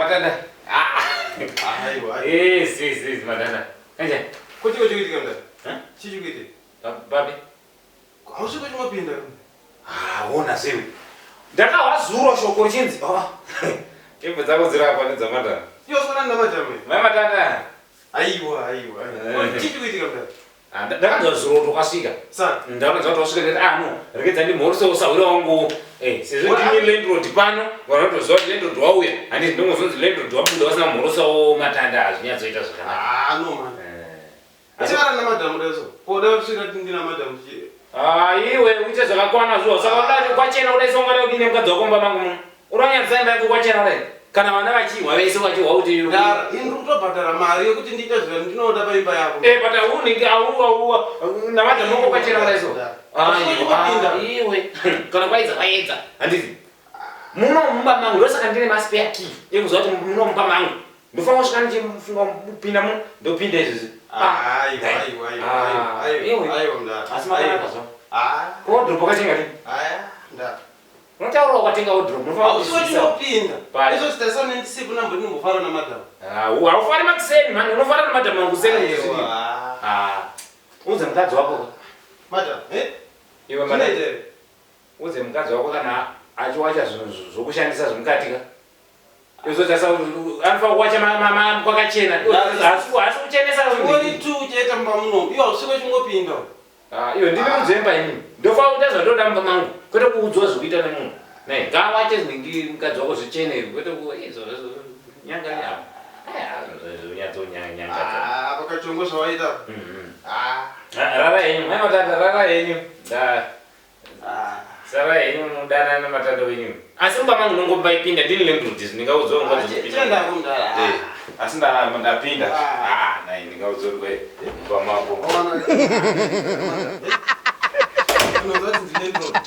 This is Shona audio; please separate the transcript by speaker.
Speaker 1: matanda.
Speaker 2: Aiwa.
Speaker 1: Yes, matanda. Kanjani?
Speaker 2: Kuti kuchikitika mdani?
Speaker 1: Eh?
Speaker 2: Chichikuitika.
Speaker 1: Babi.
Speaker 2: Hausiko chimapinda.
Speaker 1: Ona sewe. Ndakawazuro shoko chinzi. Imbe dzako dzirapa nedzamatanda.
Speaker 2: Iyo sona namatama.
Speaker 1: Matanda.
Speaker 2: Aiwa. Chichikuitika mdani?
Speaker 1: Ndakanzwa zuro tokasvika.
Speaker 2: Sana.
Speaker 1: Ndakanzwa tokasvika ndati no, rekedza ndimhoriso usawira wangu. Sezvo ndine landlord pano, wanotozva kuti landlord wauya. Handiti ndongozonzi landlord wabuda wasina mhoriso matanda azvinyatsoita zvakanaka.
Speaker 2: No man. Achara namadamu rezo. Poda kusvika tindina madamu chi.
Speaker 1: Iwe uite zvakakwana zvo. Saka udati kwachena udaisongana kudini mukadzi wako mumba mangu muno. Uranyatsaimba yako kwachena udai. Kana vana vachihwa vese vachihwa kuti
Speaker 2: ndara iri kutobhadhara mari yekuti ndiite zviro ndinoda paimba yako.
Speaker 1: But unenge auwa namadamu wako kwachena udaiso. Iwe kana kwaidza kwaedza. Handiti. Muno mumba mangu ndosaka ndine maspare key ekuzva kuti muno mumba mangu. Ndofanira kusvika ndichifunga kupinda muno ndopinda izvozvi.
Speaker 2: Aiwa mdara.
Speaker 1: Asi makanaka zvo. Wardrobe wakatenga rini?
Speaker 2: Ndara.
Speaker 1: Unotaura wakatenga wardrobe unofanira
Speaker 2: Hausiko chimopinda. Izvo zitaisa nendisiku nambo ndinombofara namadhamu.
Speaker 1: Haufari makuseni mani, unofara namadhamu makuseni. Udze mukadzi wako.
Speaker 2: Madhamu,
Speaker 1: Iwe madhamu. Udze mukadzi wako kana achiwacha zvinhu zvokushandisa zvomukatika. Izvotarisa anofanira kuwacha kwakachena. Hasi kuchenesa
Speaker 2: uri tu cheta mumba muno. Iwo hausiko chimopinda.
Speaker 1: Iwe ndiri kudzemba inini. Ndofanira kuita zvandoda mumba mangu. Kwete kuudzwa zvekuita nemunhu. Ngawache zvinenge mukadzi wako zvichene. Kwete izvo nyanga nyama. Zvinyatsonyangadza.
Speaker 2: Pakachongo zvawaita.
Speaker 1: Rara henyu, mai matanda rara henyu. Sara henyu mudanana matanda wenyu. Asi mumba mangu nongombaipinda ndini landlord ndingaudzwa nguva
Speaker 2: Chenda kumdara.
Speaker 1: Asi ndapinda. Nai ndingaudzwa mumba mako.
Speaker 2: Unozati ndine landlord.